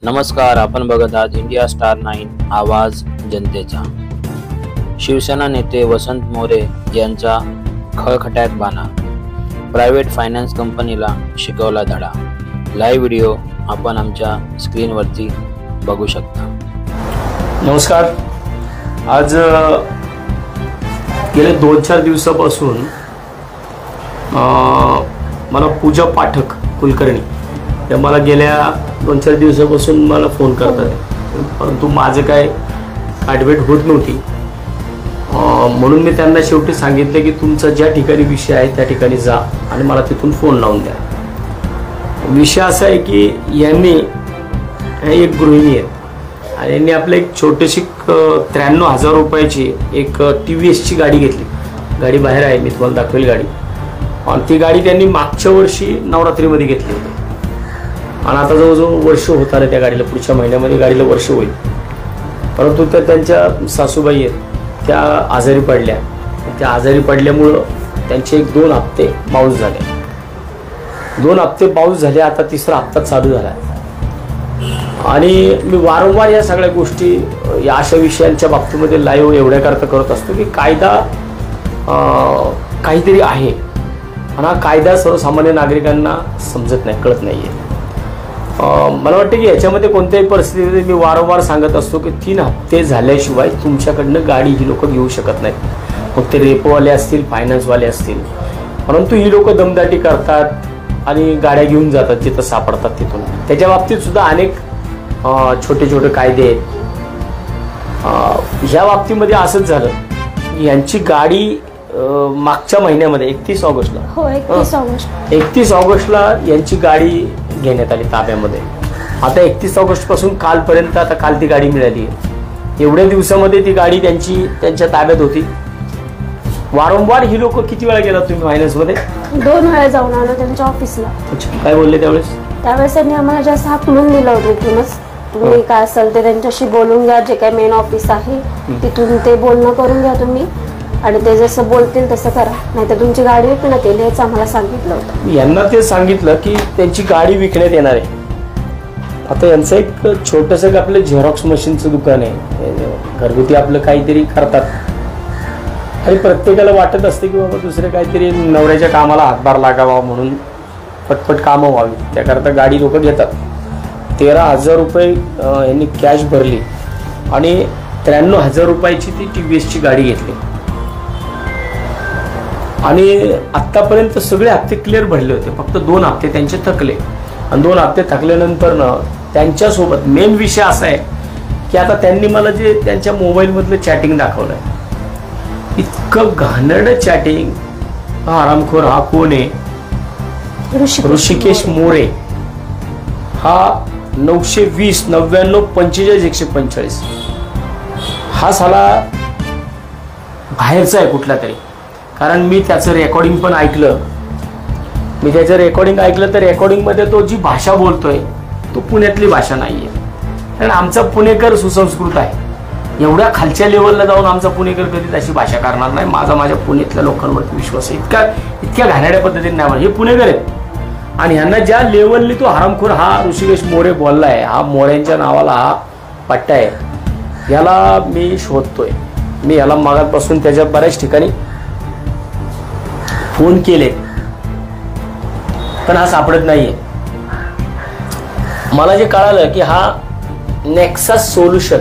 नमस्कार, आपण बघत आहात इंडिया स्टार 9 आवाज जनतेचा। शिवसेना नेते वसंत मोरे यांचा खळखट्यात बाणा, प्रायव्हेट फायनान्स कंपनीला शिकवला धडा। लाईव्ह व्हिडिओ आपण आमच्या स्क्रीनवरती बघू शकता। नमस्कार, आज गेले 2-4 दिवसापासून मला पूजा पाठक कुलकर्णी त्या मला गेल्या 2-4 दिवसापासून मला फोन करतात, परंतु माझं काय आडवेट होत नव्हती, म्हणून मी त्यांना शेवटी सांगितले की तुमचा ज्या ठिकाणी विषय आहे त्या ठिकाणी जा आणि मला तिथून फोन लावून द्या। विषय असा आहे की यांनी एक गृहिणी आहेत आणि यांनी आपलं एक छोटीशी 93,000 रुपयाची एक TVS ची गाडी घेतली। गाडी बाहेर आहे, मी तुम्हाला दाखवेल गाडी। आणि ती गाडी त्यांनी मागच्या वर्षी नवरात्रीमध्ये घेतली होती आणि आता जवळजवळ वर्ष होत आले त्या गाडीला, पुढच्या महिन्यामध्ये गाडीला वर्ष होईल। परंतु त्या सासूबाई आहेत त्या आजारी पडल्या, त्या आजारी पडल्यामुळं त्यांचे 1-2 हप्ते बाउन्स झाले। 2 हप्ते बाउन्स झाले, आता 3रा हप्ता चालू झाला आणि मी वारंवार या सगळ्या गोष्टी या अशा विषयांच्या बाबतीमध्ये लाईव्ह एवढ्या करता करत असतो की कायदा काहीतरी आहे आणि हा कायदा सर्वसामान्य नागरिकांना समजत नाही, कळत नाहीये। मला वाटतं की याच्यामध्ये कोणत्याही परिस्थितीमध्ये मी वारंवार सांगत असतो की 3 हप्ते झाल्याशिवाय तुमच्याकडनं गाडी ही लोक घेऊ शकत नाहीत। मग ते रेपोवाले असतील, फायनान्सवाले असतील, परंतु ही लोक दमदाटी करतात आणि गाड्या घेऊन जातात जिथं सापडतात तिथून। त्याच्या बाबतीत सुद्धा अनेक छोटे छोटे कायदे आहेत। ह्या बाबतीमध्ये असंच झालं, यांची गाडी मागच्या महिन्यामध्ये 31 ऑगस्टला यांची गाडी घेण्यात आली ताब्यामध्ये। आता 31 ऑगस्ट पासून कालपर्यंत, आता काल ती गाडी मिळाली आहे। एवढ्या दिवसामध्ये ती गाडी त्यांच्या ताब्यात होती। वारंवार ही लोक किती वेळा गेला तुम्ही फायनान्समध्ये? 2 वेळा जाऊन आलो त्यांच्या ऑफिसला। काय बोलले त्यावेळेस? त्यांनी आम्हाला जास्त हाकलून दिलं होतं, इथूनच तुम्ही काय असेल ते त्यांच्याशी बोलून घ्या, जे काय मेन ऑफिस आहे तिथून ते बोलणं करून घ्या तुम्ही आणि ते जसं बोलतील तसं करा, नाहीतर तुमची गाडी विकण्यात येईल हेच आम्हाला सांगितलं होतं। यांना ते सांगितलं की त्यांची गाडी विकण्यात येणार आहे। आता यांचं एक छोटंसं आपलं झेरॉक्स मशीनचं दुकान आहे, घरगुती आपलं काहीतरी करतात आणि प्रत्येकाला वाटत असते की बाबा दुसरे काहीतरी नवऱ्याच्या कामाला हातभार लागावा म्हणून पटपट कामं व्हावी, त्याकरता गाडी लोक घेतात। 13,000 रुपये यांनी कॅश भरली आणि 93,000 रुपयाची ती TVS ची गाडी घेतली आणि आतापर्यंत सगळे हप्ते क्लिअर भरले होते, फक्त 2 हप्ते त्यांचे थकले आणि 2 हप्ते थकल्यानंतर त्यांच्यासोबत मेन विषय असा आहे की आता त्यांनी मला जे त्यांच्या मोबाईलमधलं चॅटिंग दाखवलंय, इतकं घाणेरडं चॅटिंग। हा आरामखोर हा कोण आहे? ऋषिकेश मोरे। हा 920 99 45 145 हा साला बाहेरचा आहे कुठला तरी, कारण मी त्याचं रेकॉर्डिंग पण ऐकलं। मी त्याचं रेकॉर्डिंग ऐकलं तर रेकॉर्डिंगमध्ये तो जी भाषा बोलतोय तो पुण्यातली भाषा नाहीये, कारण आमचा पुणेकर सुसंस्कृत आहे। एवढ्या खालच्या लेवलला जाऊन आमचा पुणेकर कधी तशी भाषा करणार नाही। माझ्या पुण्यातल्या लोकांवरती विश्वास आहे, इतक्या घाणेरड्या पद्धतीने नाही। हे पुणेकर आहेत आणि ह्यांना ज्या लेवलनी तो हरामखोर हा ऋषिकेश मोरे बोललाय, हा मोऱ्यांच्या नावाला हा पट्टा आहे, याला मी शोधतोय। मी याला मागापासून त्याच्या बऱ्याच ठिकाणी फोन केले पण हा सापडत नाहीये। मला जे कळालं की हा नेक्सस सोल्युशन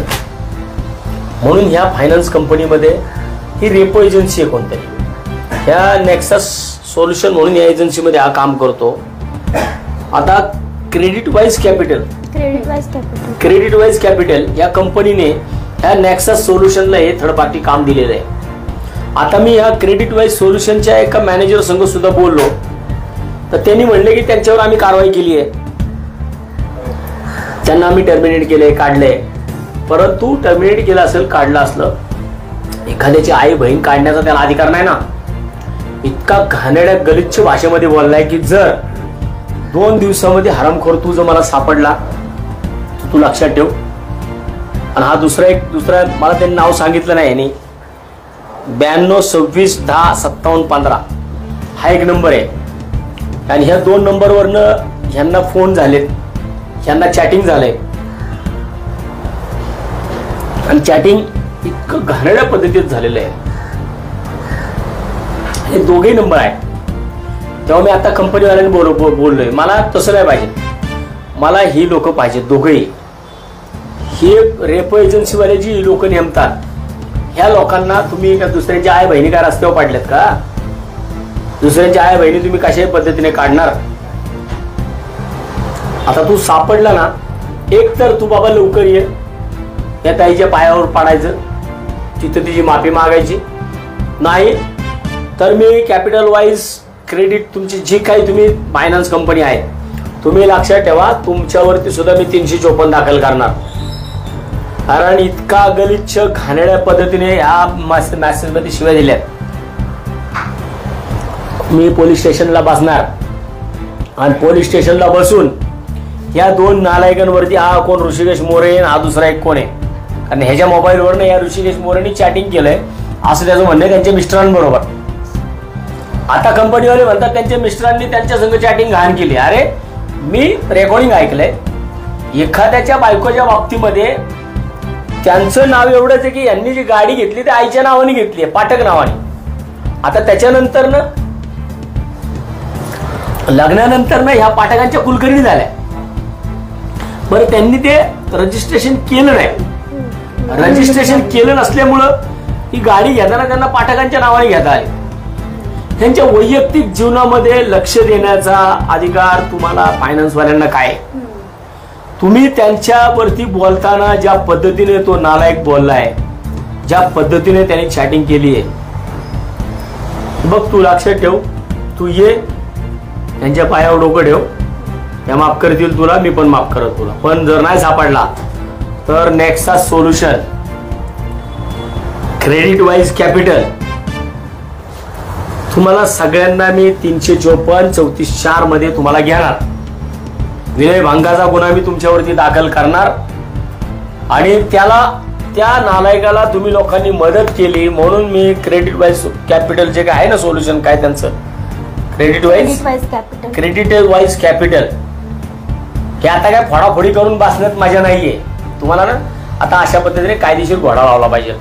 म्हणून ह्या फायनान्स कंपनीमध्ये ही रेपो एजन्सी आहे कोणतरी, ह्या नेक्सस सोल्युशन म्हणून या एजन्सीमध्ये हा काम करतो। आता क्रेडिट वाईज कॅपिटल या कंपनीने ह्या नेक्सस सोल्युशनला हे थर्ड पार्टी काम दिलेलं आहे। आता मी ह्या क्रेडिट वाईज सोल्युशनच्या एका मॅनेजर संघ सुद्धा बोललो तर त्यांनी म्हणले की त्यांच्यावर आम्ही कारवाई केली आहे, त्यांना आम्ही टर्मिनेट केले, काढले। परंतु टर्मिनेट केलं असेल, काढलं असलं, एखाद्याची आई बहीण काढण्याचा त्याला अधिकार नाही ना। इतका घाणेरड्या गलिच्छ भाषेमध्ये बोललाय की जर 2 दिवसामध्ये हरामखोर तू जर मला सापडला तर तू लक्षात ठेव। आणि हा दुसरा मला त्यांनी नाव सांगितलं नाही यांनी, 92 26 10 57 15 हा एक नंबर आहे आणि ह्या 2 नंबरवरनं ह्यांना फोन झालेत, ह्यांना चॅटिंग झालंय आणि चॅटिंग इतकं घाणेरड्या पद्धतीत झालेलं आहे. हे दोघेही नंबर आहे. तेव्हा मी आता कंपनीवाल्यांनी बोललोय, मला तसं नाही पाहिजे, मला ही लोक पाहिजे दोघेही. हे रेपो एजन्सीवाले जी लोक नेमतात, ह्या लोकांना तुम्ही का दुसऱ्यांच्या आई बहिणी काय रस्त्यावर पाडल्यात का? दुसऱ्यांच्या आई बहिणी तुम्ही कशाही पद्धतीने काढणार? आता तू सापडला ना, एक तर तू बाबा लवकर ये, त्या ताईच्या पायावर पाडायचं, तिथं तिची माफी मागायची. नाही तर मी कॅपिटल वाईज क्रेडिट तुमची जी काही तुम्ही फायनान्स कंपनी आहे, तुम्ही लक्षात ठेवा, तुमच्यावरती सुद्धा मी 354 दाखल करणार. कारण इतका गलिच्छ घाणेरड्या पद्धतीने या मेसेजमध्ये शिवाय दिल्यात. मी पोलीस स्टेशनला बसणार आणि पोलीस स्टेशनला बसून या 2 नालायकांवरती, हा कोण ऋषिकेश मोरे, हा दुसरा एक कोण आहे, कारण ह्याच्या मोबाईलवरनं या ऋषिकेश मोरेनी चॅटिंग केलंय असं त्याचं म्हणणं आहे त्यांच्या मिस्टरांबरोबर. आता कंपनीवाले म्हणतात त्यांच्या मिस्टरांनी त्यांच्या संग चॅटिंग घाण केली. अरे मी रेकॉर्डिंग ऐकलंय, एखाद्याच्या बायकोच्या बाबतीमध्ये त्यांचं नाव एवढंच आहे की यांनी जी गाडी घेतली ती आईच्या नावाने घेतली आहे, पाठक नावाने. आता त्याच्यानंतर ना, लग्नानंतर ना ह्या पाठकांच्या कुलकर्णी झाल्या. बरं, त्यांनी ते रजिस्ट्रेशन केलं नाही. रजिस्ट्रेशन केलं नसल्यामुळं ही गाडी घेताना त्यांना पाठकांच्या नावाने घेता आली. त्यांच्या वैयक्तिक जीवनामध्ये लक्ष देण्याचा अधिकार तुम्हाला फायनान्सवाल्यांना काय? तुम्ही त्यांच्यावरती बोलताना ज्या पद्धतीने तो नालायक बोललाय, ज्या पद्धतीने त्यांनी चॅटिंग केली आहे, बघ तू लक्षात ठेव, तू ये त्यांच्या पायावर डोकं ठेव, त्या माफ करतील तुला, मी पण माफ करत तुला. पण जर नाही सापडला तर Nexa solution credit wise capital तुम्हाला सगळ्यांना मी 354-34 मध्ये तुम्हाला घेणार. विनयभंगाचा गुन्हा मी तुमच्यावरती दाखल करणार. आणि त्या नालायकाला तुम्ही लोकांनी मदत केली म्हणून मी क्रेडिट वाईज कॅपिटल जे काय आहे ना सोल्युशन, काय त्यांचं क्रेडिट वाईज कॅपिटल, हे आता काय फोडाफोडी करून बसण्यात मजा नाहीये तुम्हाला ना. आता अशा पद्धतीने कायदेशीर घोडा लावला पाहिजे.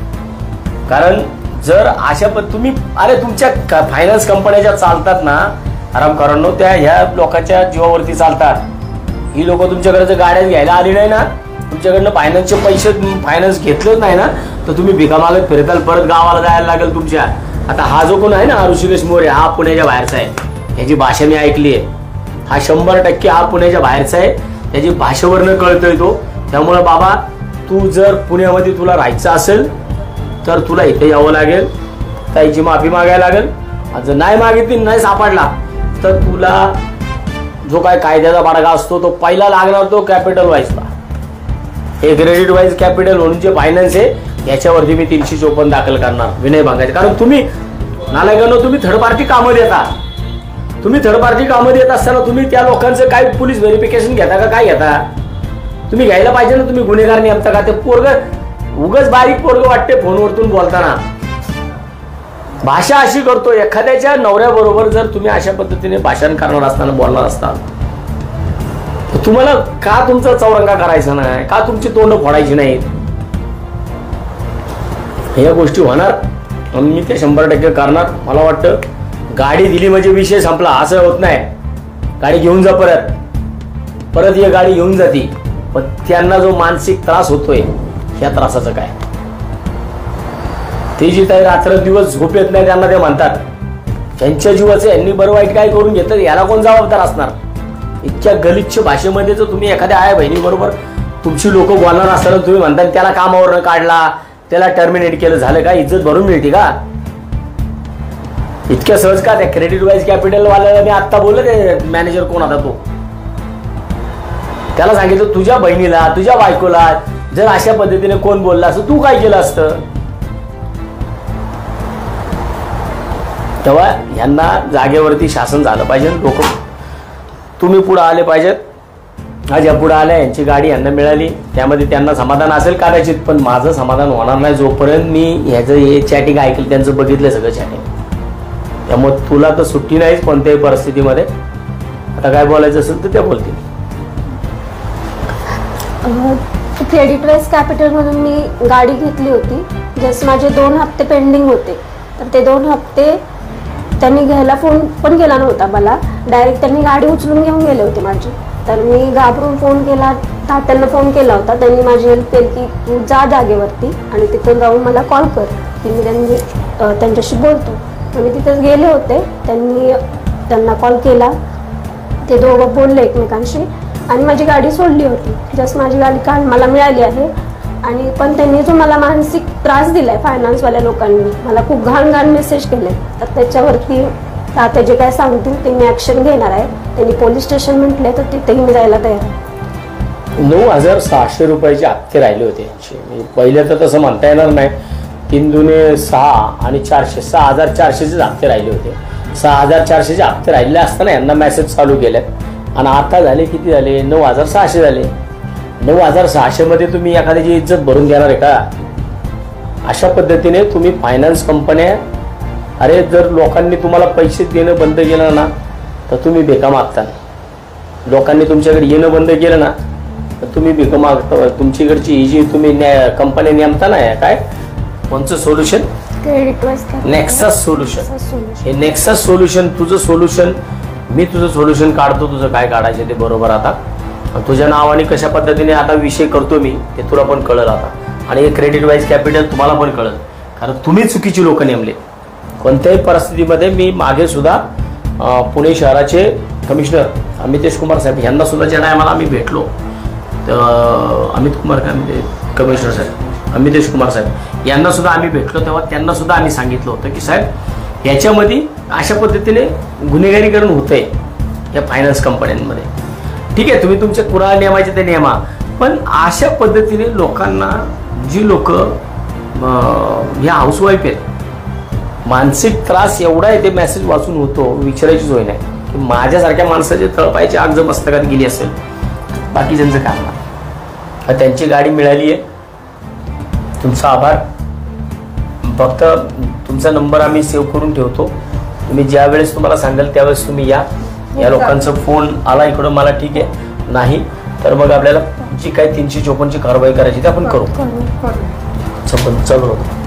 कारण जर अशा तुम्ही, अरे तुमच्या फायनान्स कंपन्या ज्या चालतात ना आरामकरांनो, त्या ह्या लोकांच्या जीवावरती चालतात. ही लोक तुमच्याकडे गाड्या घ्यायला आली नाही ना, तुमच्याकडनं फायनान्सचे पैसे फायनान्स घेतलेच नाही ना, तर तुम्ही भिका मागत फिरताल, परत गावाला जायला लागेल तुमच्या. आता हा जो कोण आहे ना ऋषिकेश मोरे, हा पुण्याच्या बाहेरचा आहे, ह्याची भाषा मी ऐकली आहे. हा 100% हा पुण्याच्या बाहेरचा आहे, त्याची भाषेवरनं कळतोय तो. त्यामुळे बाबा तू जर पुण्यामध्ये तुला राहायचं असेल तर तुला इथे यावं लागेल, ताईची माफी मागायला लागेल. जर नाही मागितली, नाही सापडला तर तुला जो काय कायद्याचा बाडगा असतो तो पहिला लागणार, तो कॅपिटल वाईजला. हे क्रेडिट वाईज कॅपिटल म्हणून जे फायनान्स आहे याच्यावरती मी 354 दाखल करणार विनयभंगाचे. कारण तुम्ही नालायकांनो, तुम्ही थर्ड पार्टी कामं देता. तुम्ही थर्ड पार्टी कामं देत असताना तुम्ही त्या लोकांचं काय पोलीस व्हेरिफिकेशन घेता का काय घेता? तुम्ही घ्यायला पाहिजे ना. तुम्ही गुन्हेगार नेमता का? ते पोरग उगाच बारीक पोरग वाटते फोनवरतून बोलताना. भाषा अशी करतो, एखाद्याच्या नवऱ्याबरोबर जर तुम्ही अशा पद्धतीने भाषण करणार असताना बोलणार असताल तर तुम्हाला का तुमचा चौरंगा करायचा नाही? का तुमची तोंड फोडायची नाहीत? या गोष्टी होणार आणि मी ते 100% करणार. मला वाटतं गाडी दिली म्हणजे विषय संपला असं होत नाही. गाडी घेऊन जा, परत ये गाडी घेऊन जाती. पण त्यांना जो मानसिक त्रास होतोय या त्रासाचं काय? ते जी काही रात्र दिवस झोप येत नाही त्यांना ते म्हणतात त्यांच्या जीवाचं यांनी बरं वाईट काय करून घेतलं, याला कोण जबाबदार असणार? इतक्या गलिच्छ भाषेमध्ये जर तुम्ही एखाद्या आया बहिणी बरोबर तुमची लोक बोलणार असताना तुम्ही म्हणता त्याला कामावर काढला, त्याला टर्मिनेट केलं, झालं का? इज्जत भरून मिळते का इतक्या सहज? का त्या क्रेडिट वाईज कॅपिटल वाल्याला मी आता बोललो, ते मॅनेजर कोण होता तो, त्याला सांगितलं तुझ्या बहिणीला, तुझ्या बायकोला जर अशा पद्धतीने कोण बोलला असतं तू काय केलं असतं? तेव्हा यांना जागेवरती शासन झालं पाहिजे. लोक तुम्ही पुढे आले पाहिजेत. आज या पुढे आल्या, यांची गाडी यांना मिळाली, त्यामध्ये त्यांना समाधान असेल कदाचित, पण माझं समाधान होणार नाही जोपर्यंत मी ह्याचं हे चॅटिंग ऐकलं, त्यांचं बघितलं सगळं चॅटिंग. त्यामुळे तुला तर सुट्टी नाहीच कोणत्याही परिस्थितीमध्ये. आता काय बोलायचं असेल तर ते बोलतील. क्रेडिटवाईज कॅपिटलमधून मी गाडी घेतली होती. जस्ट माझे 2 हप्ते पेंडिंग होते, तर ते 2 हप्ते त्यांनी घ्यायला फोन पण केला नव्हता मला. डायरेक्ट त्यांनी गाडी उचलून घेऊन गेले होते माझी. तर मी घाबरून फोन केला, तात्यांना फोन केला होता. त्यांनी माझी हेल्प केली की तू जा जागेवरती आणि तिथून जाऊन मला कॉल कर की मी त्यांच्याशी बोलतो. मी तिथेच गेले होते. त्यांना कॉल केला, ते दोघं बोलले एकमेकांशी आणि माझी गाडी सोडली होती. जस्ट माझी गाडी काल मला मिळाली आहे. आणि पण त्यांनी जो मला मानसिक त्रास दिलाय फायनान्सवाल्या लोकांनी, मला खूप घाण मेसेज केले. तर त्याच्यावरती आता जे काय सांगतील ते मी ॲक्शन घेणार आहे. त्यांनी पोलीस स्टेशन म्हटले तर तिथेही मी जायला तयार आहे. 9,600 रुपयाचे हप्ते राहिले होते यांचे. पहिले तर तसं म्हणता येणार नाही. 3 दुने 6 आणि 400, 6,400चे हप्ते राहिले होते. 6,400चे हप्ते राहिले असताना यांना मेसेज चालू केले आणि आता झाले किती झाले? 9,600 झाले. 9,600 मध्ये तुम्ही एखाद्याची इज्जत भरून देणार आहे का? अशा पद्धतीने तुम्ही फायनान्स कंपन्या, अरे जर लोकांनी तुम्हाला पैसे देणं बंद केलं ना तर तुम्ही भिका मागता. लोकांनी तुमच्याकडे येणं बंद केलं ना तर तुम्ही भिका मागता. तुमच्याकडची ही जी तुम्ही कंपन्या नेमता ना, काय कोणचं सोल्युशन? Nexus solution. हे नेक्सस सोल्युशन तुझं सोल्युशन, मी तुझं सोल्युशन काढतो. तुझं काय काढायचं ते बरोबर. आता तुझ्या नावाने कशा पद्धतीने आता विषय करतो मी ते तुला पण कळलं आता. आणि हे क्रेडिट वाईज कॅपिटल तुम्हाला पण कळलं, कारण तुम्ही चुकीची लोक नेमले. कोणत्याही परिस्थितीमध्ये मी मागे सुद्धा पुणे शहराचे कमिशनर अमितेश कुमार साहेब यांना सुद्धा ज्या टायमाला आम्ही भेटलो, अमित कुमार काय म्हणजे कमिशनर साहेब अमितेश कुमार साहेब यांना सुद्धा आम्ही भेटलो, तेव्हा त्यांना सुद्धा आम्ही सांगितलं होतं की साहेब याच्यामध्ये अशा पद्धतीने गुन्हेगारीकरण होतंय या फायनान्स कंपन्यांमध्ये. ठीक आहे, तुम्ही तुमचे कुणाला नियमाचे ते नियमा, पण अशा पद्धतीने लोकांना, जी लोक ह्या हाऊसवाईफ आहेत, मानसिक त्रास एवढा आहे ते मेसेज वाचून होतो, विचारायची सोय नाही की माझ्यासारख्या माणसाची तळपायची आग जर मस्तकात गेली असेल, बाकी ज्यांचं काम नाही. त्यांची गाडी मिळाली आहे, तुमचा आभार. फक्त तुमचा नंबर आम्ही सेव्ह करून ठेवतो. तुम्ही ज्या वेळेस तुम्हाला सांगाल त्यावेळेस तुम्ही या. या लोकांचा फोन आला इकडं मला, ठीक आहे, नाही तर मग आपल्याला जी काही 354ची कारवाई करायची ते आपण करू. चालू होतं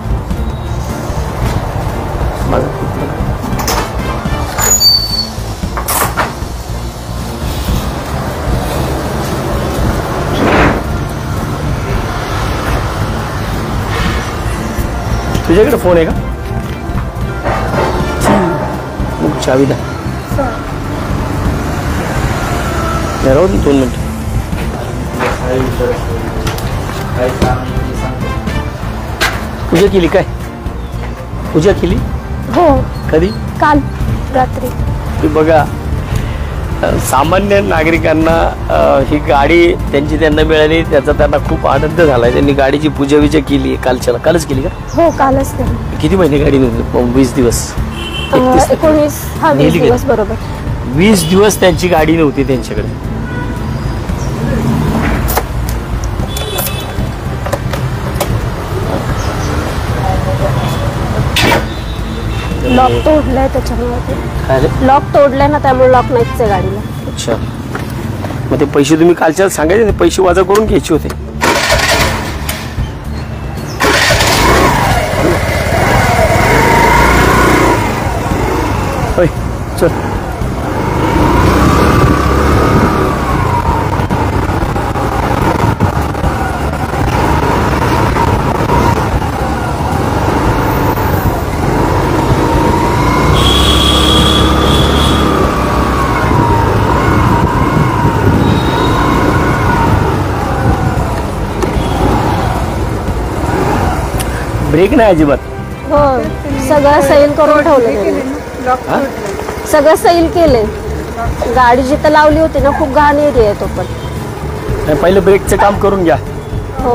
तुझ्याकडे फोन आहे का? मग चावी द्या. राहू दे 2 मिनिट. पूजा केली काय? पूजा केली? हो. कधी? काल रात्री. की बघा, सामान्य नागरिकांना ही गाडी त्यांना मिळाली, त्याचा त्यांना खूप आनंद झाला. त्यांनी गाडीची पूजा विजा केली. कालच केली का? हो, कालच केली. किती महिने गाडी नव्हती? 20 दिवस. 19 दिवस बरोबर. 20 दिवस त्यांची गाडी नव्हती त्यांच्याकडे. लॉक तोडलाय त्याच्यामुळे. लॉक तोडलाय ना, त्यामुळे लॉक नाहीच आहे गाडीला. अच्छा, मग ते पैसे तुम्ही कालच्या सांगायचे, पैसे वजा करून घ्यायचे होते. चल. ब्रेक नाही अजिबात. हो, सगळं सैल करून ठेवलं. सगळं सैल केले. गाडी जिथं लावली होती ना, खूप घाण एरिया आहे तो. पण पहिलं ब्रेकचं काम करून घ्या. हो,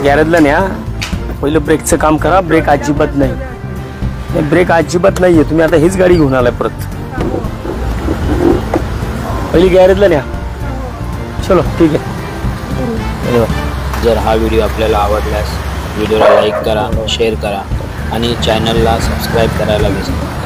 गॅरेजला न्या. पहिलं ब्रेकचं काम करा. ब्रेक अजिबात नाही. ब्रेक अजिबात नाहीये. तुम्ही आता हीच गाडी घेऊन आलाय परत. पहिली गॅरेजला न्या. चलो, ठीक आहे. धन्यवाद. जर हा व्हिडिओ आपल्याला आवडल्यास व्हिडिओला लाईक करा, शेअर करा आणि चॅनलला सबस्क्राईब करायला विसरू नका.